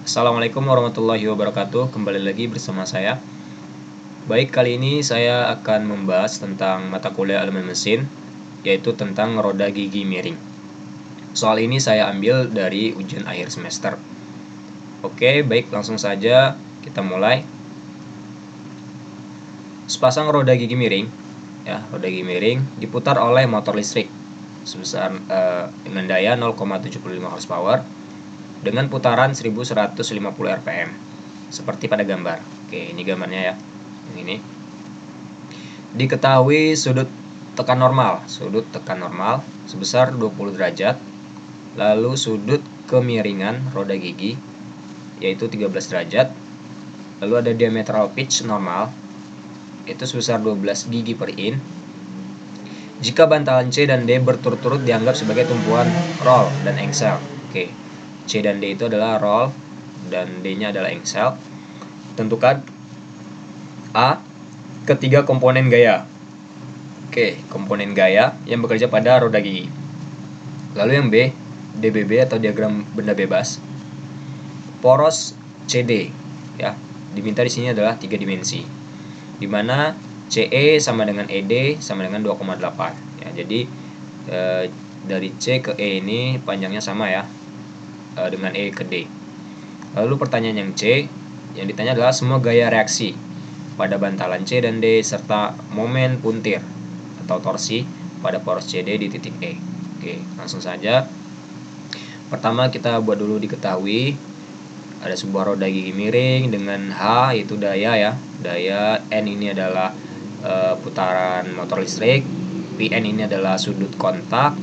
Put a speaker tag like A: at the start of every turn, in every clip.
A: Assalamualaikum warahmatullahi wabarakatuh. Kembali lagi bersama saya. Baik, kali ini saya akan membahas tentang mata kuliah elemen mesin, yaitu tentang roda gigi miring. Soal ini saya ambil dari ujian akhir semester. Oke, baik, langsung saja kita mulai. Sepasang roda gigi miring, roda gigi miring diputar oleh motor listrik sebesar dengan daya 0,75 horsepower dengan putaran 1150 rpm seperti pada gambar. Oke, ini gambarnya ya. Ini. Diketahui sudut tekan normal sebesar 20 derajat. Lalu sudut kemiringan roda gigi yaitu 13 derajat. Lalu ada diametral pitch normal itu sebesar 12 gigi per in. Jika bantalan C dan D berturut-turut dianggap sebagai tumpuan roll dan engsel. Oke. C dan D itu adalah roll dan D-nya adalah engsel. Tentukan A. Ketiga komponen gaya. Oke, komponen gaya yang bekerja pada roda gigi. Lalu yang B, DBB atau diagram benda bebas. Poros CD, ya. Diminta di sini adalah 3 dimensi. Di mana CE sama dengan ED sama dengan 2,8. Ya, jadi dari C ke E ini panjangnya sama ya. Dengan E ke D. Lalu pertanyaan yang C, yang ditanya adalah semua gaya reaksi pada bantalan C dan D serta momen puntir atau torsi pada poros CD di titik E. Oke, langsung saja. Pertama kita buat dulu diketahui ada sebuah roda gigi miring dengan H yaitu daya ya. Daya N ini adalah putaran motor listrik, Pn ini adalah sudut kontak,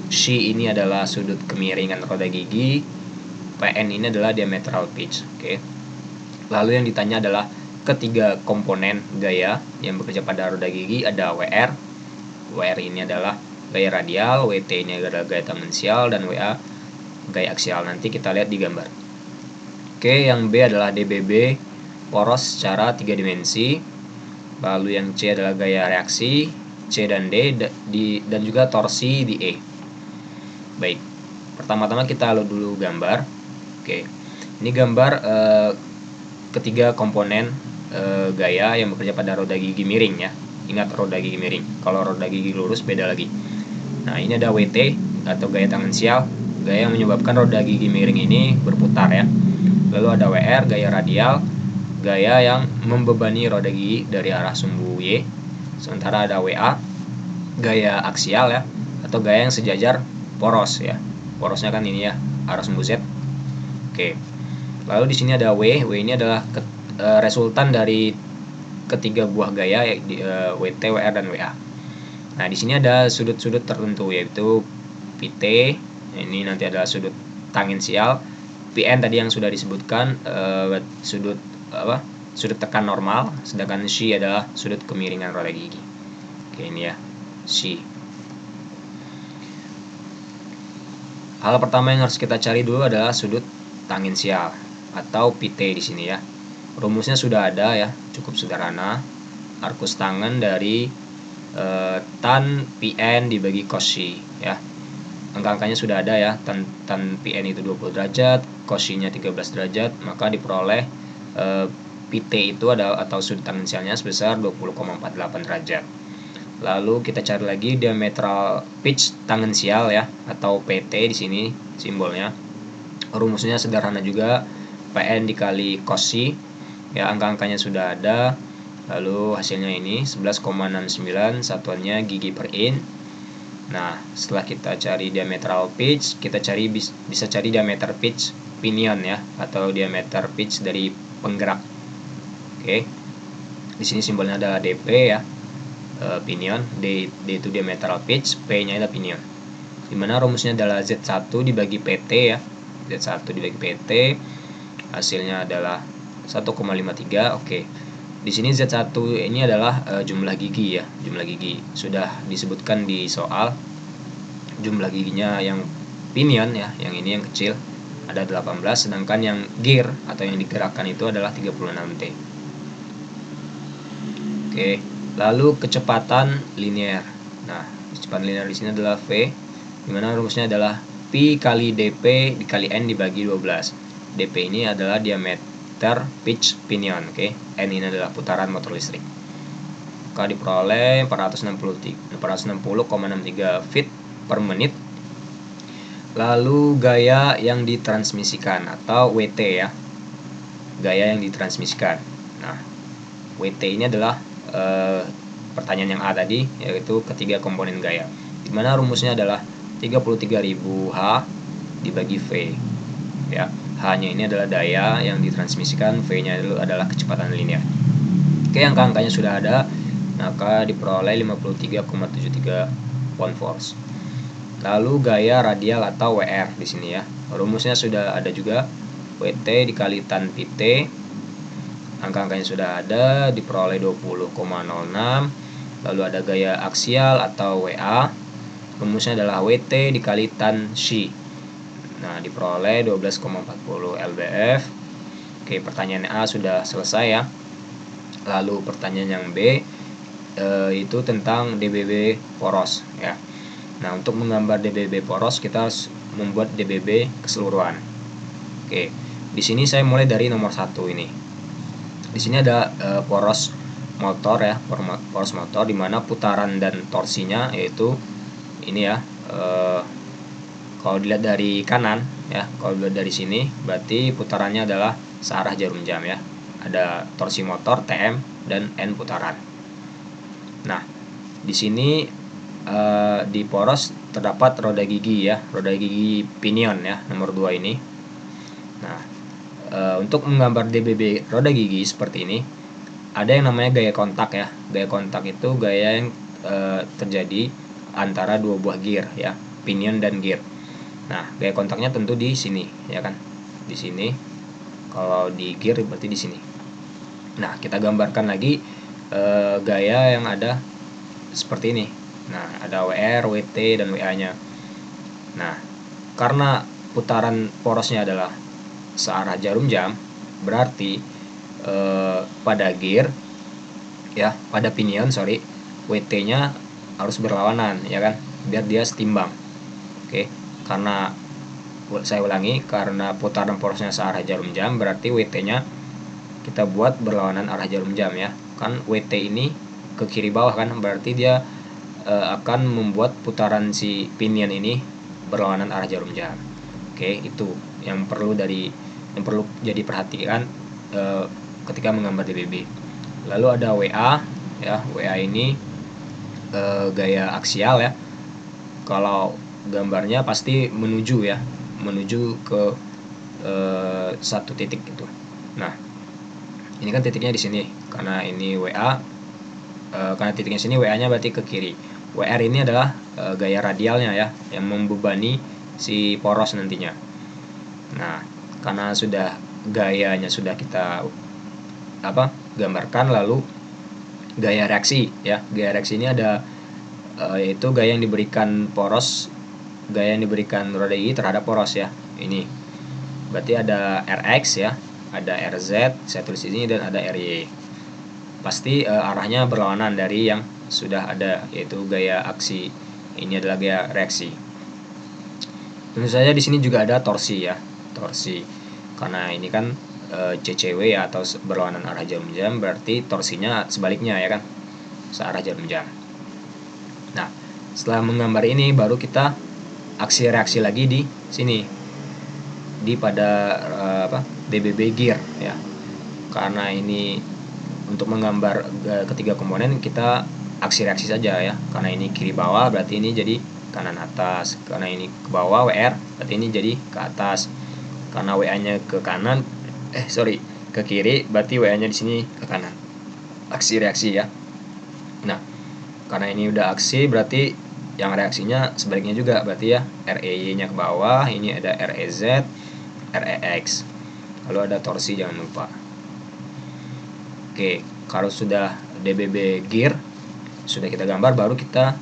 A: C ini adalah sudut kemiringan roda gigi, Pn ini adalah diametral pitch. Oke. Lalu yang ditanya adalah ketiga komponen gaya yang bekerja pada roda gigi ada WR. WR ini adalah gaya radial, WT ini adalah gaya tangensial, dan WA gaya aksial. Nanti kita lihat di gambar. Oke, yang B adalah DBB, poros secara 3 dimensi. Lalu yang C adalah gaya reaksi, C dan D, dan juga torsi di E. Baik, pertama-tama kita lihat dulu gambar. Oke, ini gambar ketiga komponen gaya yang bekerja pada roda gigi miring ya. Ingat, roda gigi miring. Kalau roda gigi lurus beda lagi. Nah, ini ada WT atau gaya tangensial, gaya yang menyebabkan roda gigi miring ini berputar ya. Lalu ada WR, gaya radial, gaya yang membebani roda gigi dari arah sumbu Y. Sementara ada WA, gaya aksial ya, atau gaya yang sejajar poros ya. Porosnya kan ini ya, arah sumbu Z. Oke. Lalu di sini ada W ini adalah resultan dari ketiga buah gaya WT, WR, dan WA. Nah, di sini ada sudut-sudut tertentu yaitu PT, ini nanti adalah sudut tangensial, PN tadi yang sudah disebutkan sudut tekan normal, sedangkan C adalah sudut kemiringan roda gigi. Oke, ini ya, C. Hal pertama yang harus kita cari dulu adalah sudut tangensial atau PT di sini ya. Rumusnya sudah ada ya, cukup sederhana. Arkus tangen dari tan PN dibagi cos C ya. Angka-angkanya sudah ada ya. Tan PN itu 20 derajat, cos C-nya 13 derajat, maka diperoleh PT itu atau sudut tangensialnya sebesar 20,48 derajat. Lalu kita cari lagi diametral pitch tangensial ya, atau PT di sini simbolnya. Rumusnya sederhana juga, PN dikali cos C ya, angka-angkanya sudah ada. Lalu hasilnya ini 11,69, satuannya gigi per in. Nah, setelah kita cari diametral pitch, kita bisa cari diameter pitch pinion ya, atau diameter pitch dari penggerak. Oke. Di sini simbolnya adalah DP ya, pinion, D itu diametral pitch, P-nya adalah pinion. Dimana rumusnya adalah Z1 dibagi PT ya. Z1 dibagi PT, hasilnya adalah 1,53. Oke. Di sini Z1 ini adalah jumlah gigi ya, jumlah gigi. Sudah disebutkan di soal. Jumlah giginya yang pinion ya, yang ini yang kecil ada 18, sedangkan yang gear atau yang digerakkan itu adalah 36 T. Oke, lalu kecepatan linear. Nah, kecepatan linear di sini adalah V, dimana rumusnya adalah Pi kali dP dikali N dibagi 12. DP ini adalah diameter pitch pinion, oke. N ini adalah putaran motor listrik. Maka diperoleh 460,63 feet per menit. Lalu gaya yang ditransmisikan atau WT ya, gaya yang ditransmisikan. Nah, WT ini adalah pertanyaan yang A tadi, yaitu ketiga komponen gaya, dimana rumusnya adalah 33.000 H dibagi V ya. H-nya ini adalah daya yang ditransmisikan, V-nya adalah kecepatan linear. Oke, angka-angkanya sudah ada, maka diperoleh 53,73 pound force. Lalu gaya radial atau WR di sini ya. Rumusnya sudah ada juga, WT dikali tan pi T. Angka-angkanya sudah ada, diperoleh 20,06. Lalu ada gaya aksial atau WA. Rumusnya adalah WT dikali tan Xi. Nah, diperoleh 12,40 lbf. Oke, pertanyaan A sudah selesai ya. Lalu pertanyaan yang B itu tentang DBB poros ya. Nah, untuk menggambar DBB poros kita harus membuat DBB keseluruhan. Oke, di sini saya mulai dari nomor 1 ini. Di sini ada poros motor ya, poros motor di mana putaran dan torsinya yaitu ini ya. Kalau dilihat dari kanan ya, kalau dilihat dari sini berarti putarannya adalah searah jarum jam ya. Ada torsi motor TM dan N putaran. Nah, di sini di poros terdapat roda gigi ya, roda gigi pinion ya, nomor 2 ini. Nah, untuk menggambar DBB roda gigi seperti ini, ada yang namanya gaya kontak ya. Gaya kontak itu gaya yang terjadi antara dua buah gear ya, pinion dan gear. Nah, gaya kontaknya tentu di sini ya kan, di sini. Kalau di gear berarti di sini. Nah, kita gambarkan lagi gaya yang ada seperti ini. Nah, ada WR, WT, dan WA-nya. Nah, karena putaran porosnya adalah searah jarum jam, berarti pada gear ya, pada pinion WT-nya harus berlawanan ya kan, biar dia setimbang. Oke, karena saya ulangi, karena putaran porosnya searah jarum jam, berarti WT-nya kita buat berlawanan arah jarum jam ya. Kan WT ini ke kiri bawah kan, berarti dia akan membuat putaran si pinion ini berlawanan arah jarum jam. Oke, itu yang perlu jadi perhatian ketika menggambar DBB. Lalu ada WA ya, WA ini gaya aksial ya. Kalau gambarnya pasti menuju ya, menuju ke satu titik itu. Nah, ini kan titiknya di sini, karena ini WA, karena titiknya sini WA-nya berarti ke kiri. WR ini adalah gaya radialnya ya, yang membebani si poros nantinya. Nah, karena gayanya sudah kita gambarkan, lalu gaya reaksi ya. Gaya reaksi ini ada yaitu gaya yang diberikan roda gigi terhadap poros ya. Ini berarti ada Rx ya, ada Rz, saya tulis ini, dan ada Ry. Pasti arahnya berlawanan dari yang sudah ada, yaitu gaya aksi. Ini adalah gaya reaksi. Tentu saja di sini juga ada torsi ya, torsi. Karena ini kan CCW ya, atau berlawanan arah jarum jam, berarti torsinya sebaliknya ya kan, searah jarum jam. Nah, setelah menggambar ini baru kita aksi reaksi lagi di sini, di pada DBB gear ya. Karena ini untuk menggambar ketiga komponen, kita aksi reaksi saja ya. Karena ini kiri bawah berarti ini jadi kanan atas. Karena ini ke bawah WR berarti ini jadi ke atas. Karena WA-nya ke kanan, ke kiri, berarti WA-nya di sini ke kanan. Aksi reaksi ya. Nah, karena ini udah aksi, berarti yang reaksinya sebaliknya juga, berarti ya REY-nya ke bawah, ini ada REZ, REX. Lalu ada torsi, jangan lupa. Oke, kalau sudah DBB gear sudah kita gambar, baru kita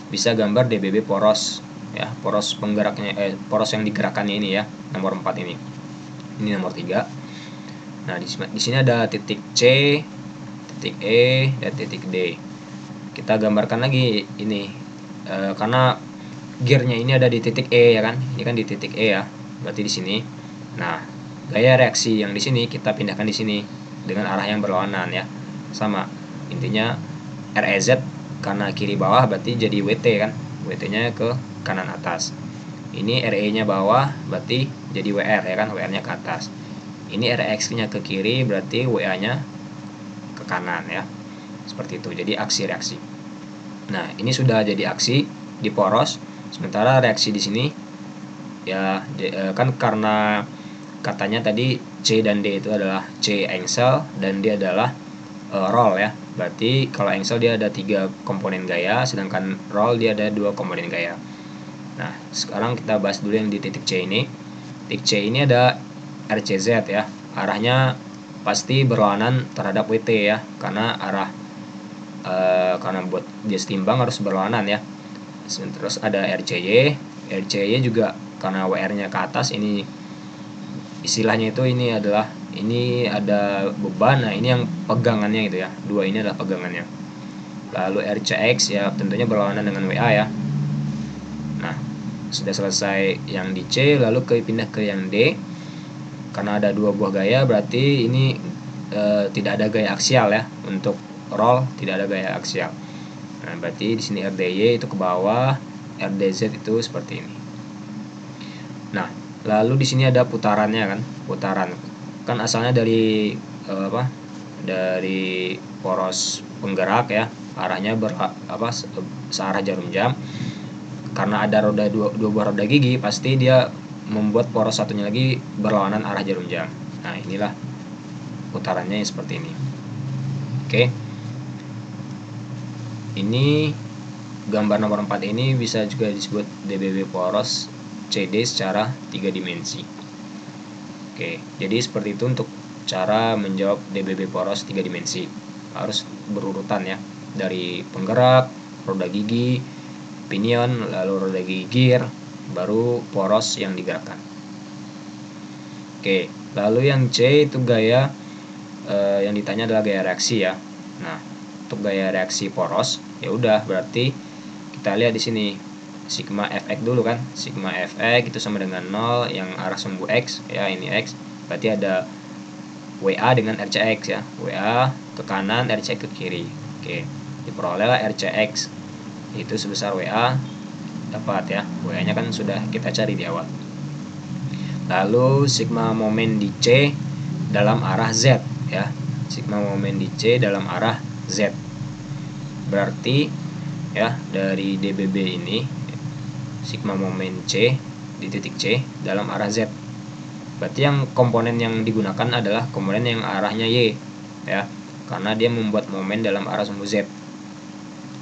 A: bisa gambar DBB poros ya, poros penggeraknya, poros yang digerakkannya ini ya, nomor 4 ini. Ini nomor 3. Nah, di sini ada titik C, titik E, dan titik D. Kita gambarkan lagi ini karena gearnya ini ada di titik E ya kan, ini kan di titik E ya, berarti di sini. Nah, gaya reaksi yang di sini kita pindahkan di sini dengan arah yang berlawanan ya. Sama. Intinya REZ karena kiri bawah berarti jadi WT kan. WT-nya ke kanan atas. Ini RE-nya bawah berarti jadi WR ya kan, WR-nya ke atas. Ini RX-nya ke kiri berarti WA-nya ke kanan ya. Seperti itu. Jadi aksi reaksi. Nah, ini sudah jadi aksi di poros. Sementara reaksi di sini ya kan karena katanya tadi C dan D itu adalah C engsel dan D adalah roll ya. Berarti kalau engsel dia ada 3 komponen gaya, sedangkan roll dia ada 2 komponen gaya. Nah, sekarang kita bahas dulu yang di titik C ini. Titik C ini ada RCZ ya. Arahnya pasti berlawanan terhadap WT ya, karena karena buat dia setimbang harus berlawanan ya. Terus ada RCY. RCY juga karena WR-nya ke atas, ini istilahnya itu ini ada beban. Nah, ini yang pegangannya gitu ya. Dua ini adalah pegangannya. Lalu RCX ya tentunya berlawanan dengan WA ya. Nah, sudah selesai yang di C, lalu pindah ke yang D. Karena ada 2 buah gaya, berarti ini tidak ada gaya aksial ya. Untuk roll tidak ada gaya aksial. Nah, berarti di sini RDY itu ke bawah, RDZ itu seperti ini. Nah, lalu di sini ada putarannya kan, putaran kan asalnya dari dari poros penggerak ya, arahnya searah jarum jam. Karena ada dua buah roda gigi, pasti dia membuat poros satunya lagi berlawanan arah jarum jam. Nah, inilah putarannya seperti ini. Oke. Ini gambar nomor 4 ini bisa juga disebut DBB poros CD secara 3 dimensi. Oke, jadi seperti itu untuk cara menjawab DBB poros 3 dimensi. Harus berurutan ya, dari penggerak, roda gigi, pinion, lalu roda gigi gear, baru poros yang digerakkan. Oke, lalu yang C itu gaya yang ditanya adalah gaya reaksi ya. Nah, untuk gaya reaksi poros ya udah berarti kita lihat di sini sigma fx dulu kan. Sigma fx itu sama dengan 0 yang arah sumbu x ya, ini x. Berarti ada WA dengan RCX ya. WA ke kanan, RCX ke kiri. Oke, diperolehlah RCX itu sebesar WA dapat ya. WA-nya kan sudah kita cari di awal. Lalu sigma momen di C dalam arah Z ya. Sigma momen di C dalam arah Z. Berarti ya dari DBB ini sigma momen C di titik C dalam arah Z. Berarti yang komponen yang digunakan adalah komponen yang arahnya Y ya, karena dia membuat momen dalam arah sumbu Z.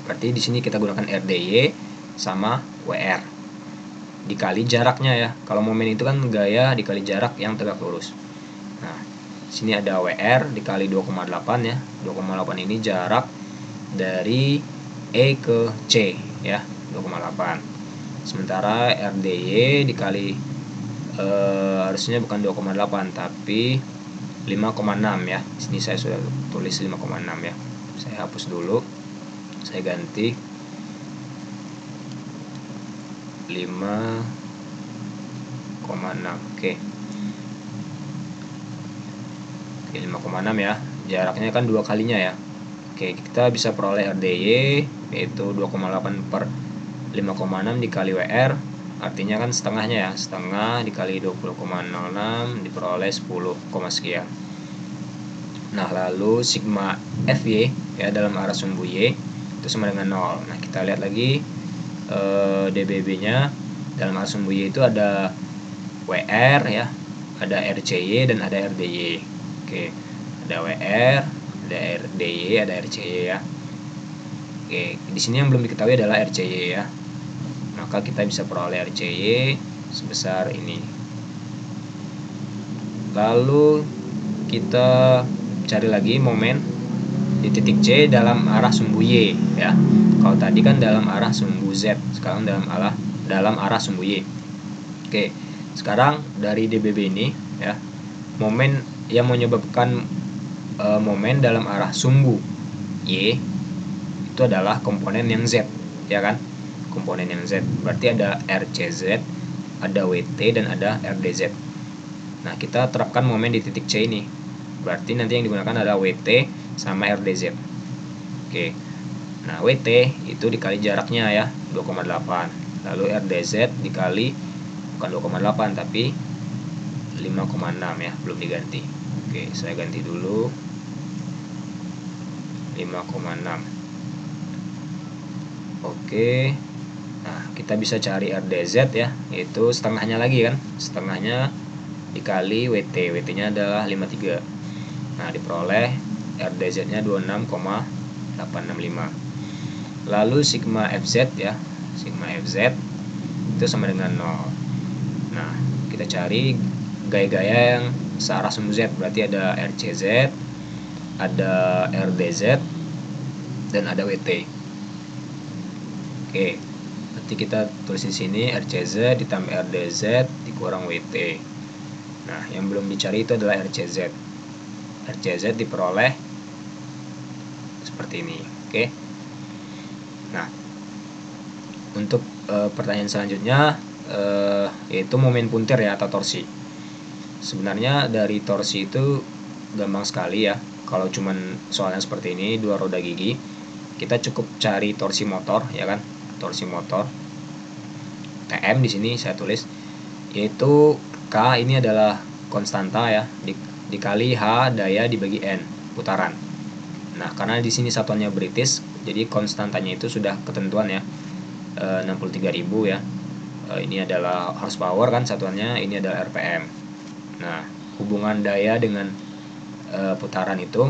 A: Berarti di sini kita gunakan RDY sama WR dikali jaraknya ya. Kalau momen itu kan gaya dikali jarak yang tegak lurus. Nah, sini ada WR dikali 2,8 ya. 2,8 ini jarak dari E ke C ya, 2,8. Sementara RDY dikali harusnya bukan 2,8 tapi 5,6 ya. Di sini saya sudah tulis 5,6 ya. Saya hapus dulu. Saya ganti 5,6. Oke. Oke, 5,6 ya. Jaraknya kan 2 kalinya ya. Oke, kita bisa peroleh RDY yaitu 2,8 per 5,6 dikali WR, artinya kan setengahnya ya. Setengah dikali 20,06 diperoleh 10, sekian. Nah, lalu sigma FY ya dalam arah sumbu Y itu sama dengan 0. Nah, kita lihat lagi DBB-nya dalam arah sumbu Y itu ada WR ya, ada RCY dan ada RDY. Oke, ada WR, ada RDY, ada RCY ya. Oke, di sini yang belum diketahui adalah RCY ya. Maka kita bisa peroleh RCY sebesar ini. Lalu kita cari lagi momen di titik C dalam arah sumbu Y ya. Kalau tadi kan dalam arah sumbu Z, sekarang dalam arah sumbu Y. Oke, sekarang dari DBB ini ya, momen yang menyebabkan momen dalam arah sumbu Y itu adalah komponen yang Z ya kan, komponen yang Z. Berarti ada RCZ, ada WT dan ada RDZ. Nah, kita terapkan momen di titik C ini. Berarti nanti yang digunakan adalah WT sama RDZ. Oke. Nah, WT itu dikali jaraknya ya, 2,8. Lalu RDZ dikali bukan 2,8 tapi 5,6 ya, belum diganti. Oke, saya ganti dulu 5,6. Oke. Nah, kita bisa cari RDZ ya, yaitu setengahnya lagi kan. Setengahnya dikali WT. WT-nya adalah 53. Nah, diperoleh RDZ-nya 26,865. Lalu sigma FZ ya. Sigma FZ itu sama dengan 0. Nah, kita cari gaya-gaya yang searah sumbu Z. Berarti ada RCZ, ada RDZ, dan ada WT. Oke. Nanti kita tulis di sini RCZ ditambah RDZ dikurang WT. Nah, yang belum dicari itu adalah RCZ. RCZ diperoleh seperti ini. Oke. Nah, untuk pertanyaan selanjutnya yaitu momen puntir ya atau torsi. Sebenarnya dari torsi itu gampang sekali ya. Kalau cuman soalnya seperti ini, dua roda gigi, kita cukup cari torsi motor ya kan. Torsi motor TM di sini saya tulis, yaitu K ini adalah konstanta ya, dikali H daya dibagi N putaran. Nah, karena di sini satuannya British, jadi konstantanya itu sudah ketentuan ya, 63.000 ya. Ini adalah horsepower kan satuannya, ini adalah RPM. Nah, hubungan daya dengan putaran itu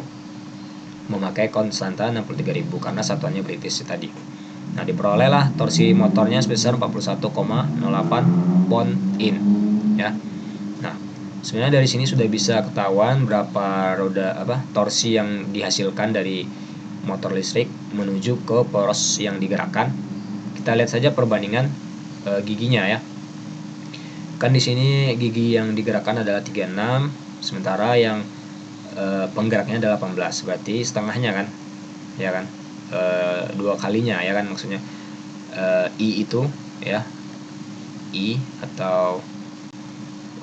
A: memakai konstanta 63.000 karena satuannya British tadi. Nah, diperolehlah torsi motornya sebesar 41,08 pound in ya. Nah, sebenarnya dari sini sudah bisa ketahuan berapa torsi yang dihasilkan dari motor listrik menuju ke poros yang digerakkan. Kita lihat saja perbandingan giginya ya. Kan di sini gigi yang digerakkan adalah 36, sementara yang penggeraknya adalah 18. Berarti setengahnya kan? Ya kan? Dua kalinya ya kan maksudnya. I itu ya. I atau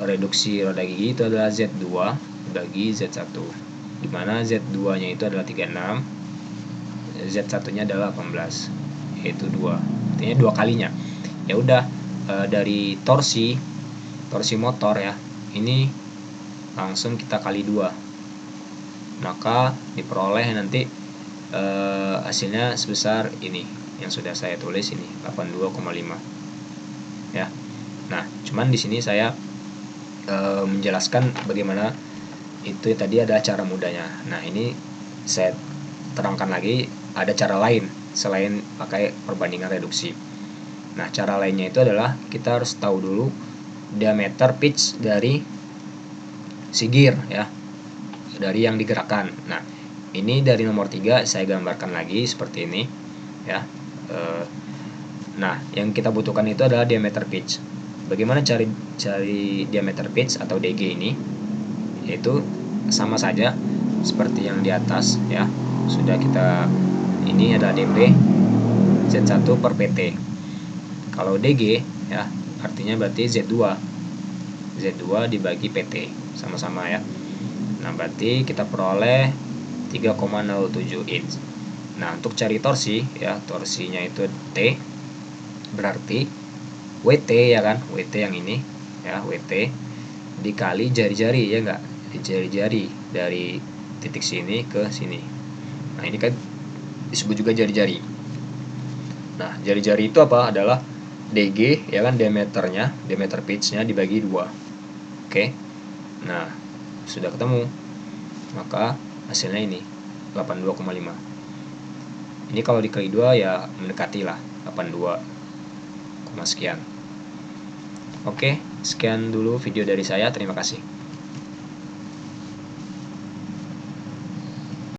A: reduksi roda gigi itu adalah Z2 bagi Z1, di mana Z2 nya itu adalah 36, Z1 nya adalah 18, yaitu 2, artinya dua kalinya. Ya udah, dari torsi motor ya, ini langsung kita kali 2, maka diperoleh nanti hasilnya sebesar ini yang sudah saya tulis ini, 82,5 ya. Nah, cuman di sini saya menjelaskan bagaimana itu tadi ada cara mudahnya. Nah, ini saya terangkan lagi ada cara lain selain pakai perbandingan reduksi. Nah, cara lainnya itu adalah kita harus tahu dulu diameter pitch dari si gear ya, dari yang digerakkan. Nah, ini dari nomor 3 saya gambarkan lagi seperti ini ya. Nah, yang kita butuhkan itu adalah diameter pitch. Bagaimana cari diameter pitch atau DG ini? Yaitu sama saja seperti yang di atas ya. Sudah kita, ini adalah dp Z1 per PT. Kalau DG ya, artinya berarti Z2 dibagi PT, sama-sama ya. Nah, berarti kita peroleh 3,07 inch. Nah, untuk cari torsi ya, torsinya itu T, berarti WT ya kan, WT yang ini ya, WT dikali jari-jari ya enggak, jari-jari dari titik sini ke sini. Nah, ini kan disebut juga jari-jari. Nah, jari-jari itu apa? Adalah DG ya kan, diameter pitch-nya dibagi 2. Oke. Nah, sudah ketemu. Maka hasilnya ini 82,5. Ini kalau dikali 2 ya mendekati lah 82, sekian. Oke, sekian dulu video dari saya. Terima kasih.